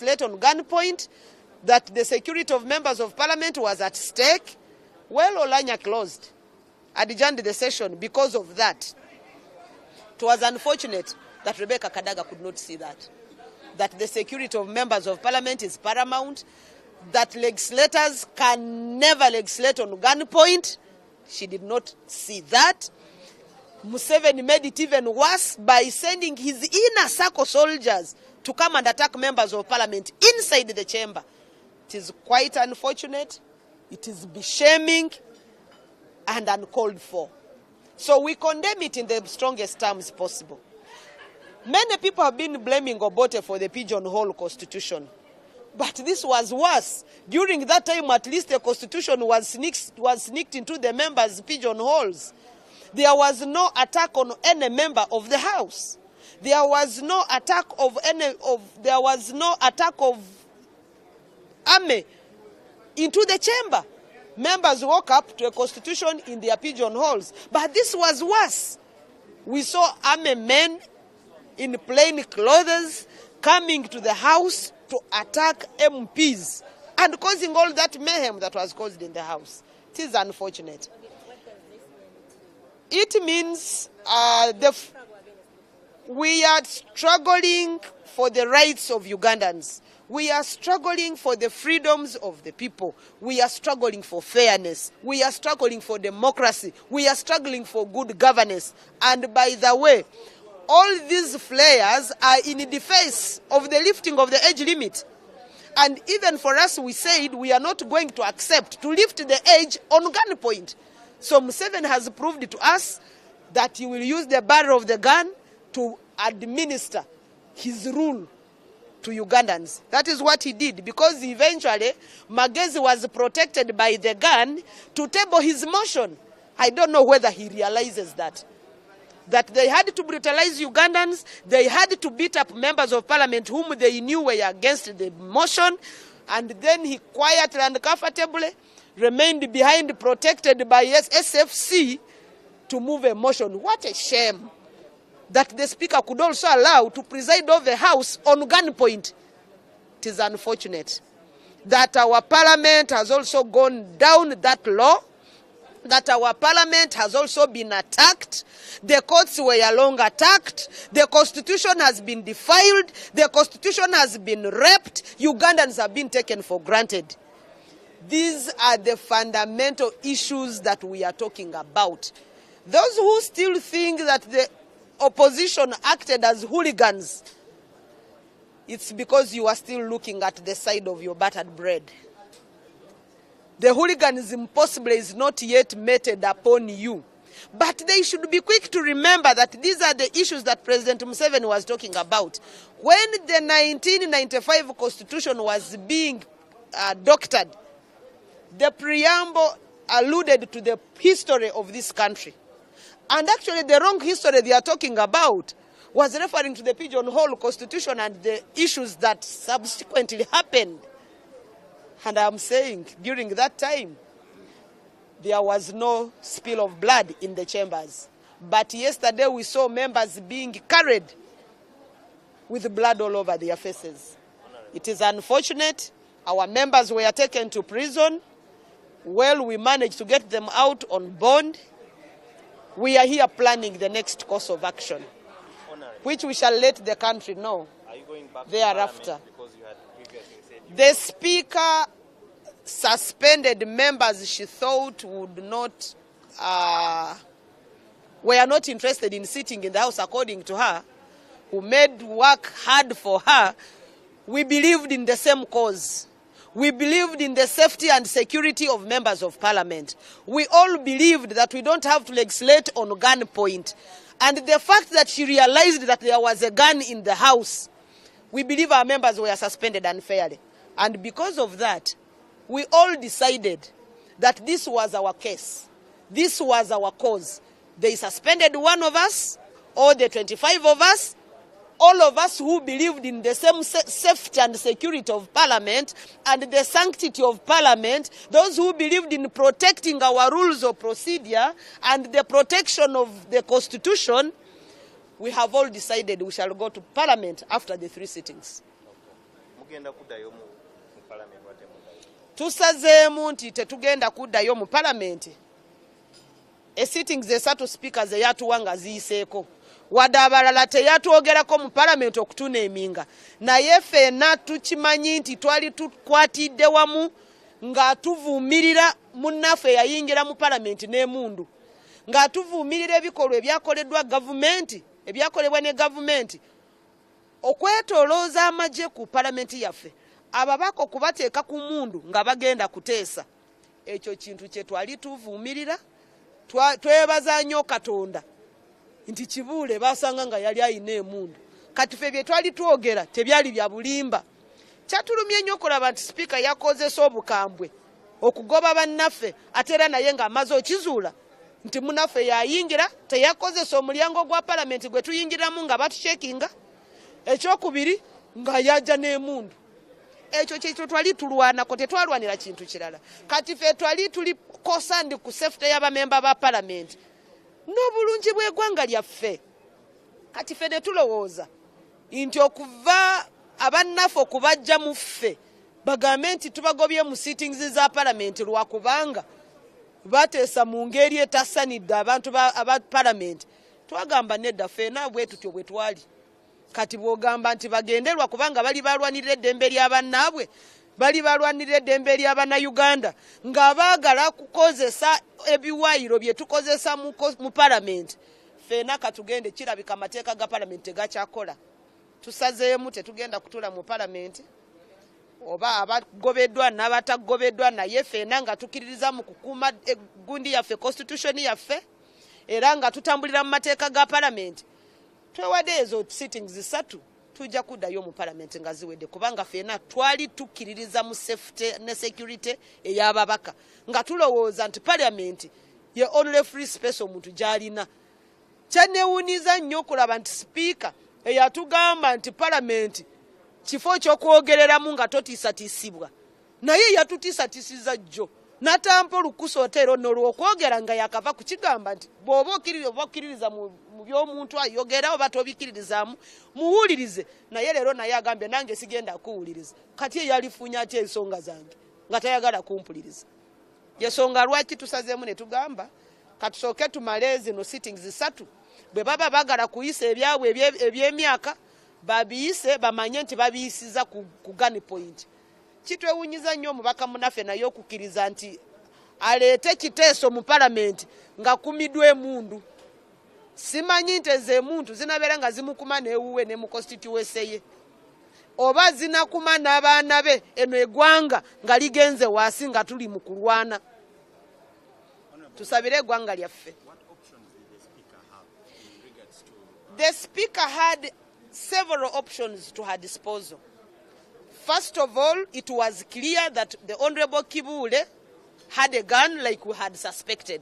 legislate on gunpoint, that the security of members of parliament was at stake. Well, Olanya closed, adjourned the session because of that. It was unfortunate that Rebecca Kadaga could not see that the security of members of parliament is paramount, that legislators can never legislate on gunpoint. She did not see that. Museveni made it even worse by sending his inner circle soldiers to come and attack members of parliament inside the chamber. It is quite unfortunate. It is befaming and uncalled for. So we condemn it in the strongest terms possible. Many people have been blaming Obote for the pigeonhole constitution. But this was worse. During that time, at least the constitution was sneaked into the members' pigeonholes. There was no attack on any member of the House. There was no attack of army into the chamber. Members woke up to a constitution in their pigeonholes. But this was worse. We saw army men in plain clothes coming to the House to attack MPs and causing all that mayhem that was caused in the House. It is unfortunate. It means we are struggling for the rights of Ugandans. We are struggling for the freedoms of the people. We are struggling for fairness. We are struggling for democracy. We are struggling for good governance. And by the way, all these flares are in the face of the lifting of the age limit. And even for us, we said we are not going to accept to lift the age on gunpoint. So Museveni has proved to us that he will use the barrel of the gun to administer his rule to Ugandans. That is what he did, because eventually Magezi was protected by the gun to table his motion. I don't know whether he realizes that they had to brutalize Ugandans, they had to beat up members of parliament whom they knew were against the motion, and then he quietly and comfortably remained behind, protected by SFC to move a motion. What a shame that the speaker could also allow to preside over the House on gunpoint. It is unfortunate that our parliament has also gone down that low, that our parliament has also been attacked. The courts were long attacked. The constitution has been defiled. The constitution has been raped. Ugandans have been taken for granted. These are the fundamental issues that we are talking about. Those who still think that the opposition acted as hooligans, it's because you are still looking at the side of your battered bread. The hooliganism possibly is not yet meted upon you. But they should be quick to remember that these are the issues that President Museveni was talking about. When the 1995 Constitution was being doctored, the preamble alluded to the history of this country. And actually the wrong history they are talking about was referring to the pigeonhole constitution and the issues that subsequently happened. And I'm saying, during that time, there was no spill of blood in the chambers. But yesterday we saw members being carried with blood all over their faces. It is unfortunate. Our members were taken to prison. Well, we managed to get them out on bond. We are here planning the next course of action, which we shall let the country know thereafter. The speaker suspended members she thought would not, were not interested in sitting in the House according to her, who made work hard for her. We believed in the same cause. We believed in the safety and security of members of parliament. We all believed that we don't have to legislate on gunpoint. And the fact that she realized that there was a gun in the House, we believe our members were suspended unfairly. And because of that, we all decided that this was our case. This was our cause. They suspended one of us, or the 25 of us, all of us who believed in the same safety and security of parliament and the sanctity of parliament, those who believed in protecting our rules of procedure and the protection of the constitution, we have all decided we shall go to parliament after the 3 sittings. mugenda kuddayo mu parliament wate mudayo? Tusazeemu nti tetugenda kuddayo mu parliament. Sittings esatu speakers eyatuwa nga ziyiseeko. Wadde abalala teyatwogerako mu parliament okutuneeminga. Naye ffenna tukimanyi nti twali tukwatidde wamu nga tuvuumirira munnaffe yayingira mu parliament n'emundu. Nga tuvuumirira ebikolwa ebyakoleddwa gavumenti, ebyakolebwa ne gavumenti. Okwetolooza amagye ku parliament yaffe. Ababaka okubateeka ku mundu nga bagenda kuteesa. Ekyo kintu kye twali tuvuumirira. Twebaza nnyo Katonda nti Kibuule basanga nga yali ayina emundu. Kati ffe bye twali twogera tebyali bya bulimba. Kyatulumye nnyo okulaba nti sipiika yakozesa obukambwe okugoba bannaffe ate era naye ng'amaze okizuula nti munnaffe yayingira teyakozesa omulyango gwa palamenti gwe tuyingiramu nga batucekinga. Ekyokubiri nga yajja n'emundu. Ekyo kyekyo twali tulwanako, tetwalwanira kintu kirala. Kati ffe twali tuli kosandi ku safety y'abamemba ba palamenti n'obulungi bw'eggwanga lyaffe. Kati ffe ne tulowooza nti okuva abannaffe okubajja mu ffe bagambe nti tubagobye mu sittings za palamenti lwakubanga bateesa mu ngeri etasanidde abantu aba palamenti. Twagamba nedda ffenna bwe tutyo bwe twali. Kati bw'ogamba nti bagenderwa kubanga bali balwanirira eddembe ly'abannaabwe, bali balwanirira eddembe ly'Abannayuganda, nga baagala kukozesa ebiwayiro bye tukozesa mu palamenti. Ffenna katugende kirabika amateeka ga palamenti tegakyakola. Tusazeemu tetugenda kutula mu palamenti oba abagobeddwa n'abatagobeddwa, naye ffenna nga tukiririza mu kukuuma eggundi yaffe, constitution yaffe, era nga tutambulira mu mateeka ga palamenti. Twewadde ezo sittings esatu tujja kuddayo mu palamenti nga ziwedde kubanga ffenna twali tukkiririza mu safety ne security ey'ababaka nga tulowooza nti palamenti ye only free space omuntu gy'alina. Kyanneewuniza nnyo okulaba nti sipiika eyatugamba nti palamenti kifo ky'okwogereramu nga totiisatiisibwa, naye yatutiisatiisiza jjo n'atampa olukusa oteero n'olwokwogera nga yakava ku kigamba nti bw'oba okkiririza mu by'omuntu ayogera oba tobikiririzaamu muwulirize. Naye leero naye agambye nange sigenda kuwuliriza. Kati eyalifunya atya ensonga zange nga tayagala kumpuliriza? Yensonga lwaki tusazeemu ne tugamba katusooke tumale zino sittings esatu. Bwe baba bagala kuyisa ebyabwe eby'emyaka babiyise bamanye nti babiyisiza ku gun point. Kitwewunyiza nnyo omubaka munaffe naye okukkiriza nti aleete kiteeso mu palamenti nga kumidwa emundu. Simanyi nti ezo emuntu zinabeera nga zimukuma n'ewuwe ne mu constituency ye, oba zinakuma n'abaana be eno eggwanga nga ligenze waasi nga tuli mu kulwana. Tusabire eggwanga lyaffe. The speaker had several options to her disposal. First of all, it was clear that the Honorable Kibuule had a gun like we had suspected.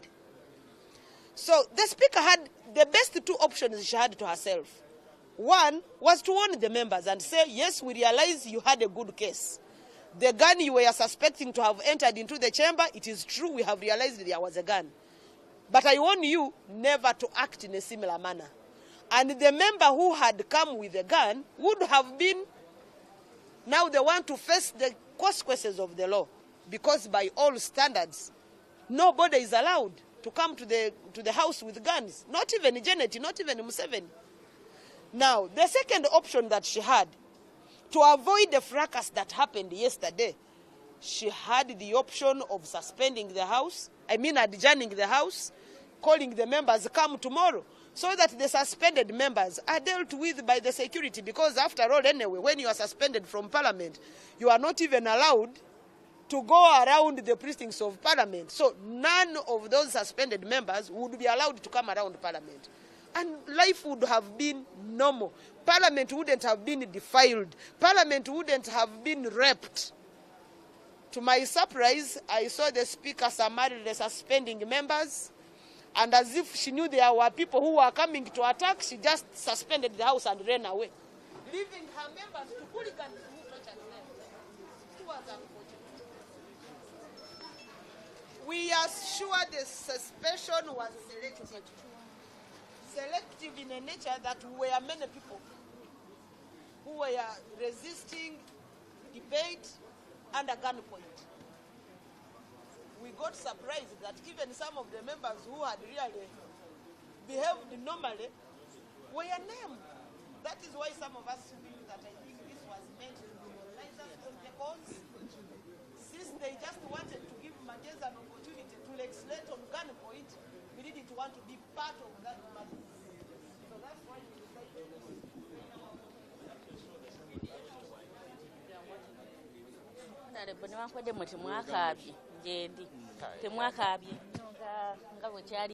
So the speaker had the best two options she had to herself. One was to warn the members and say, yes, we realize you had a good case. The gun you were suspecting to have entered into the chamber, it is true, we have realized there was a gun. But I warn you never to act in a similar manner. And the member who had come with a gun would have been now the one to face the consequences of the law. Because by all standards, nobody is allowed to come to the house with guns. Not even Janet, not even Museveni. Now, the second option that she had, to avoid the fracas that happened yesterday, she had the option of suspending the house, adjourning the house, calling the members come tomorrow, so that the suspended members are dealt with by the security. Because after all, anyway, when you are suspended from parliament, you are not even allowed to go around the precincts of parliament. So none of those suspended members would be allowed to come around parliament. And life would have been normal. Parliament wouldn't have been defiled. Parliament wouldn't have been raped. To my surprise, I saw the speaker summarily suspending members. And as if she knew there were people who were coming to attack, she just suspended the house and ran away, leaving her members to hooligans who tortured them. It was unfortunate. We are sure the suspension was selective. Selective in a nature that were many people who were resisting debate under gunpoint. We got surprised that even some of the members who had really behaved normally were named. That is why some of us feel that I think this was meant to demoralize us on the cause. Since they just wanted to give Mageza an opportunity to legislate on gunpoint, we didn't want to be part of that matter. So that's why we decided to Temwakabye nga bwe kyali